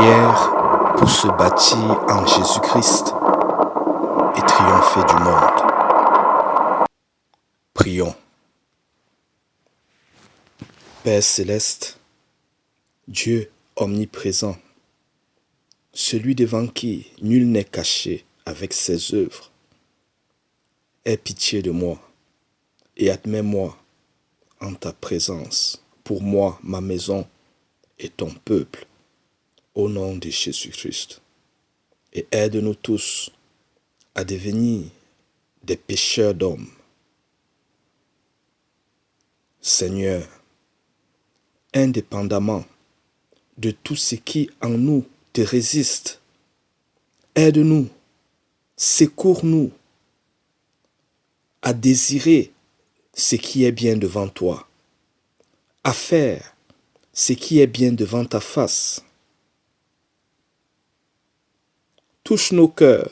prière pour se bâtir en Jésus-Christ et triompher du monde. Prions. Père céleste, Dieu omniprésent, celui devant qui nul n'est caché avec ses œuvres, aie pitié de moi et admets-moi en ta présence, pour moi, ma maison et ton peuple, au nom de Jésus-Christ. Et aide-nous tous à devenir des pécheurs d'hommes. Seigneur, indépendamment de tout ce qui en nous te résiste, aide-nous, secours-nous à désirer ce qui est bien devant toi, à faire ce qui est bien devant ta face. Touche nos cœurs,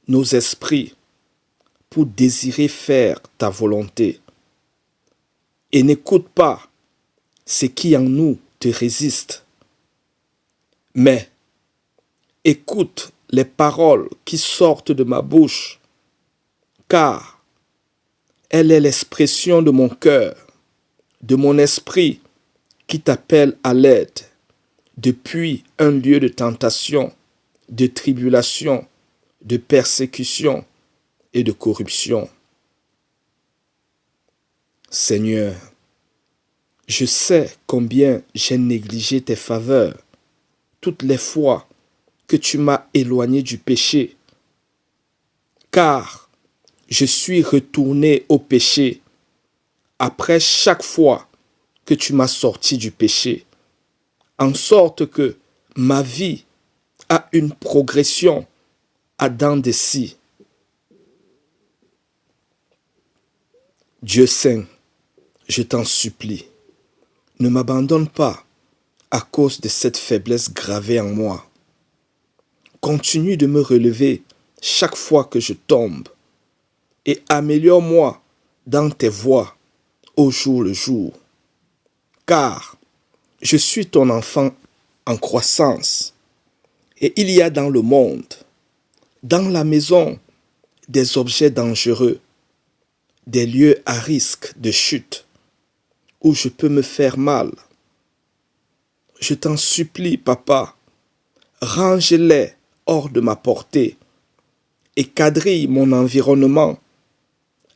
nos esprits, pour désirer faire ta volonté. Et n'écoute pas ce qui en nous te résiste, mais écoute les paroles qui sortent de ma bouche, car elle est l'expression de mon cœur, de mon esprit qui t'appelle à l'aide depuis un lieu de tentation, de tribulation, de persécution et de corruption. Seigneur, je sais combien j'ai négligé tes faveurs toutes les fois que tu m'as éloigné du péché, car je suis retourné au péché après chaque fois que tu m'as sorti du péché, en sorte que ma vie a une progression à dents de scie. Dieu saint, je t'en supplie, ne m'abandonne pas à cause de cette faiblesse gravée en moi. Continue de me relever chaque fois que je tombe et améliore-moi dans tes voies au jour le jour, car je suis ton enfant en croissance et il y a dans le monde, dans la maison, des objets dangereux, des lieux à risque de chute où je peux me faire mal. Je t'en supplie, papa, range-les hors de ma portée et quadrille mon environnement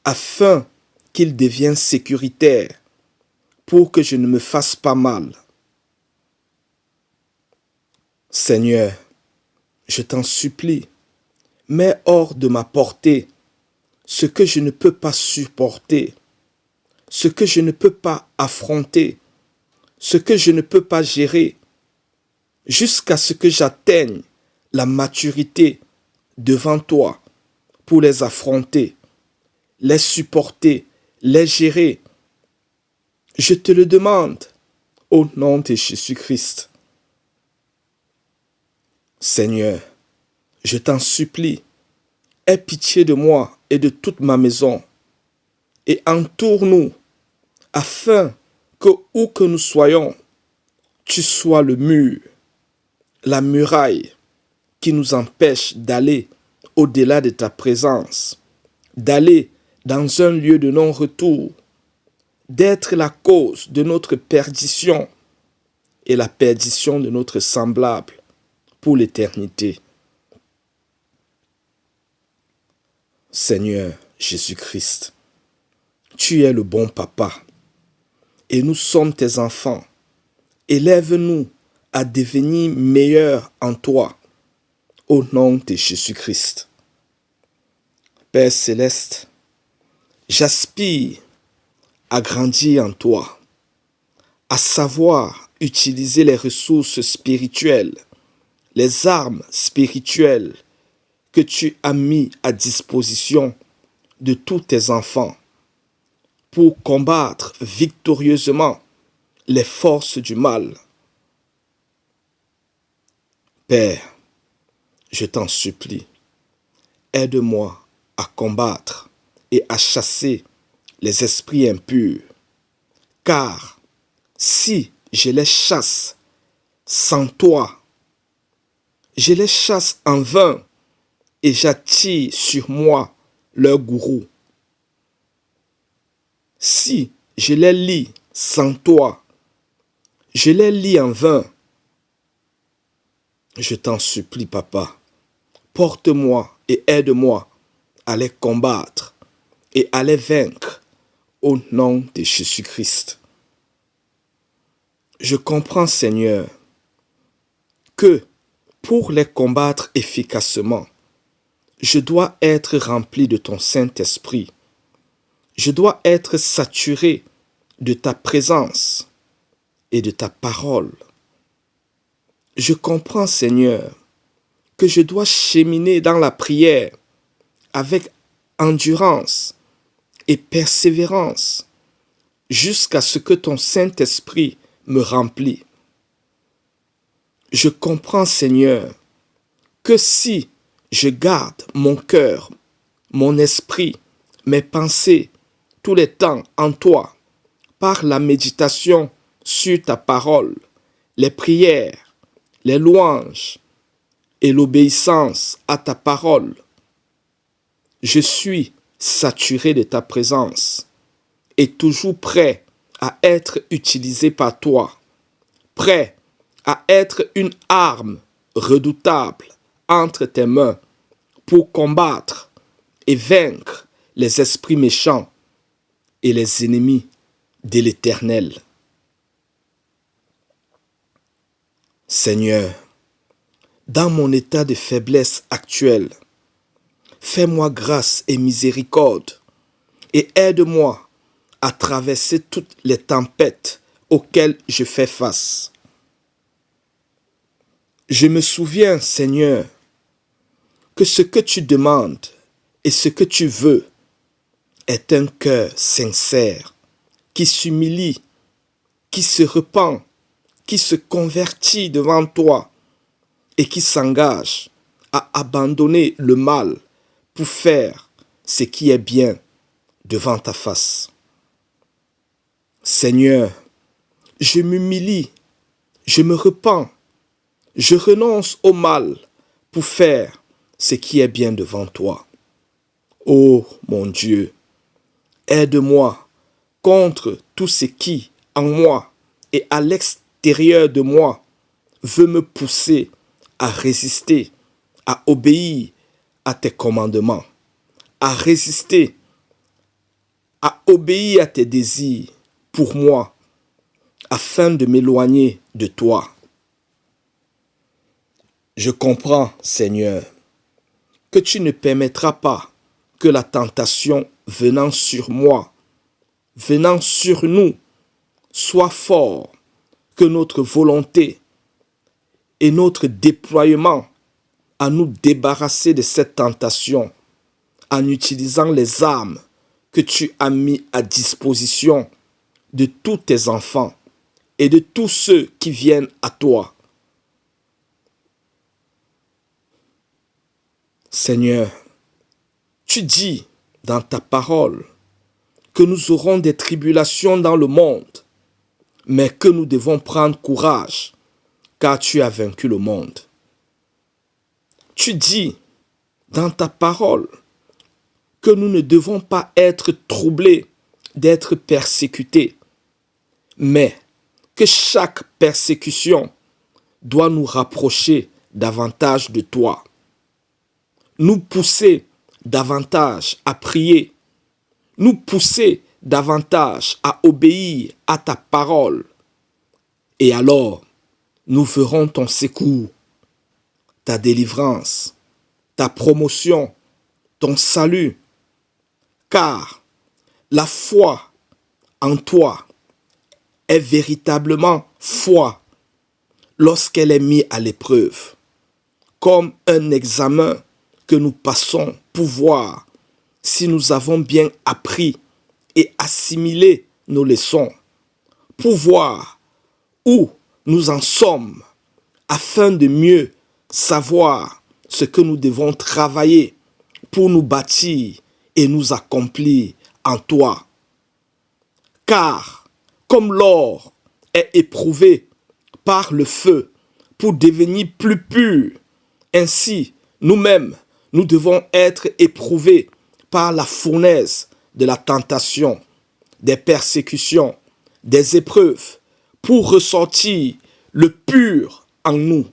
afin qu'il devienne sécuritaire pour que je ne me fasse pas mal. Seigneur, je t'en supplie, mets hors de ma portée ce que je ne peux pas supporter, ce que je ne peux pas affronter, ce que je ne peux pas gérer, jusqu'à ce que j'atteigne la maturité devant toi pour les affronter, les supporter, les gérer. Je te le demande au nom de Jésus-Christ. Seigneur, je t'en supplie, aie pitié de moi et de toute ma maison, et entoure-nous, afin que où que nous soyons, tu sois le mur, la muraille qui nous empêche d'aller au-delà de ta présence, d'aller dans un lieu de non-retour, d'être la cause de notre perdition et la perdition de notre semblable pour l'éternité. Seigneur Jésus-Christ, tu es le bon papa et nous sommes tes enfants. Élève-nous à devenir meilleurs en toi, au nom de Jésus-Christ. Père céleste, j'aspire à grandir en toi, à savoir utiliser les ressources spirituelles, les armes spirituelles que tu as mis à disposition de tous tes enfants pour combattre victorieusement les forces du mal. Père, je t'en supplie, aide-moi à combattre et à chasser les esprits impurs, car si je les chasse sans toi, Je les chasse en vain et j'attire sur moi leur gourou. Si je les lis sans toi, je les lis en vain. Je t'en supplie, papa, porte-moi et aide-moi à les combattre et à les vaincre au nom de Jésus-Christ. Je comprends, Seigneur, que pour les combattre efficacement, je dois être rempli de ton Saint-Esprit. Je dois être saturé de ta présence et de ta parole. Je comprends, Seigneur, que je dois cheminer dans la prière avec endurance et persévérance jusqu'à ce que ton Saint-Esprit me remplisse. Je comprends, Seigneur, que si je garde mon cœur, mon esprit, mes pensées, tout le temps en toi, par la méditation sur ta parole, les prières, les louanges et l'obéissance à ta parole, je suis saturé de ta présence et toujours prêt à être utilisé par toi, prêt à être une arme redoutable entre tes mains pour combattre et vaincre les esprits méchants et les ennemis de l'Éternel. Seigneur, dans mon état de faiblesse actuel, fais-moi grâce et miséricorde et aide-moi à traverser toutes les tempêtes auxquelles je fais face. Je me souviens, Seigneur, que ce que tu demandes et ce que tu veux est un cœur sincère qui s'humilie, qui se repent, qui se convertit devant toi et qui s'engage à abandonner le mal pour faire ce qui est bien devant ta face. Seigneur, je m'humilie, je me repens, je renonce au mal pour faire ce qui est bien devant toi. Ô mon Dieu, aide-moi contre tout ce qui, en moi et à l'extérieur de moi, veut me pousser à résister, à obéir à tes commandements, à résister, à obéir à tes désirs pour moi, afin de m'éloigner de toi. Je comprends, Seigneur, que tu ne permettras pas que la tentation venant sur moi, venant sur nous, soit fort, que notre volonté et notre déploiement à nous débarrasser de cette tentation en utilisant les armes que tu as mis à disposition de tous tes enfants et de tous ceux qui viennent à toi. Seigneur, tu dis dans ta parole que nous aurons des tribulations dans le monde, mais que nous devons prendre courage, car tu as vaincu le monde. Tu dis dans ta parole que nous ne devons pas être troublés d'être persécutés, mais que chaque persécution doit nous rapprocher davantage de toi, nous pousser davantage à prier, nous pousser davantage à obéir à ta parole. Et alors, nous verrons ton secours, ta délivrance, ta promotion, ton salut, car la foi en toi est véritablement foi lorsqu'elle est mise à l'épreuve, comme un examen que nous passons pour voir si nous avons bien appris et assimilé nos leçons, pour voir où nous en sommes, afin de mieux savoir ce que nous devons travailler pour nous bâtir et nous accomplir en toi. Car, comme l'or est éprouvé par le feu pour devenir plus pur, Ainsi, nous-mêmes, nous devons être éprouvés par la fournaise de la tentation, des persécutions, des épreuves, pour ressortir le pur en nous.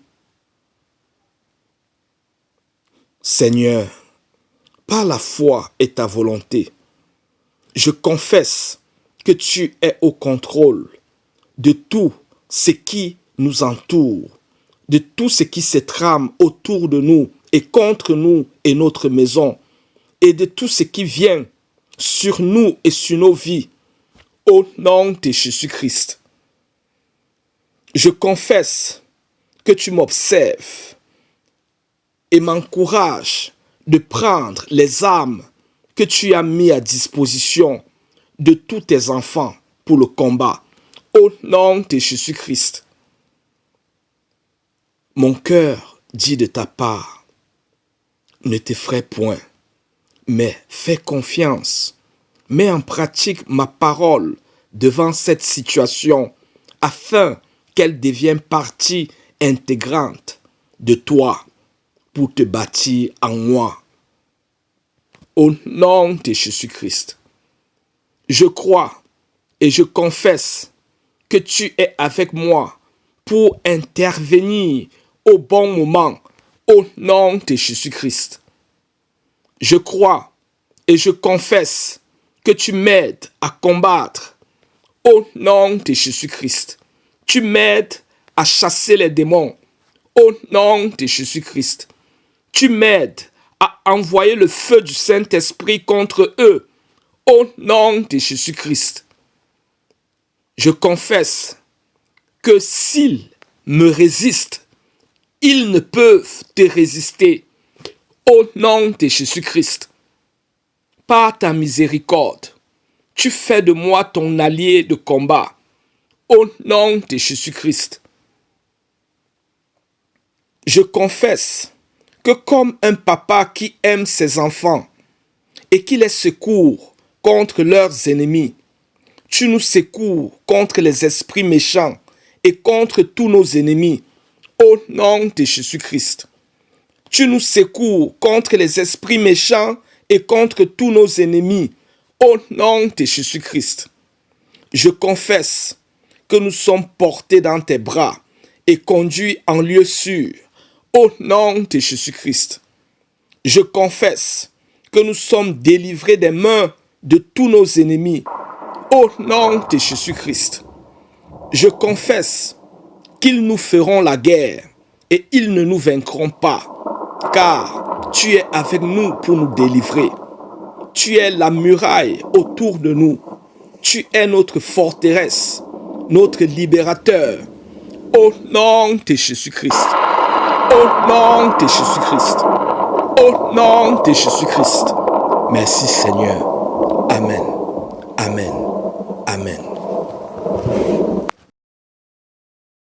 Seigneur, par la foi et ta volonté, je confesse que tu es au contrôle de tout ce qui nous entoure, de tout ce qui se trame autour de nous et contre nous et notre maison, et de tout ce qui vient sur nous et sur nos vies, au nom de Jésus-Christ. Je confesse que tu m'observes et m'encourages de prendre les armes que tu as mis à disposition de tous tes enfants pour le combat, au nom de Jésus-Christ. Mon cœur dit de ta part, ne t'effraie point, mais fais confiance, mets en pratique ma parole devant cette situation afin qu'elle devienne partie intégrante de toi pour te bâtir en moi. Au nom de Jésus-Christ, je crois et je confesse que tu es avec moi pour intervenir au bon moment, au nom de Jésus-Christ. Je crois et je confesse que tu m'aides à combattre, au nom de Jésus-Christ. Tu m'aides à chasser les démons, au nom de Jésus-Christ. Tu m'aides à envoyer le feu du Saint-Esprit contre eux, au nom de Jésus-Christ. Je confesse que s'ils me résistent, ils ne peuvent te résister, au nom de Jésus-Christ. Par ta miséricorde, tu fais de moi ton allié de combat, au nom de Jésus-Christ. Je confesse que comme un papa qui aime ses enfants et qui les secourt contre leurs ennemis, tu nous secours contre les esprits méchants et contre tous nos ennemis, au nom de Jésus-Christ. Tu nous secours contre les esprits méchants et contre tous nos ennemis, au nom de Jésus-Christ. Je confesse que nous sommes portés dans tes bras et conduits en lieu sûr, au nom de Jésus-Christ. Je confesse que nous sommes délivrés des mains de tous nos ennemis, au nom de Jésus-Christ. Je confesse qu'ils nous feront la guerre et ils ne nous vaincront pas, car tu es avec nous pour nous délivrer. Tu es la muraille autour de nous. Tu es notre forteresse, notre libérateur, au nom de Jésus-Christ. Au nom de Jésus-Christ. Au nom de Jésus-Christ. Merci Seigneur. Amen. Amen.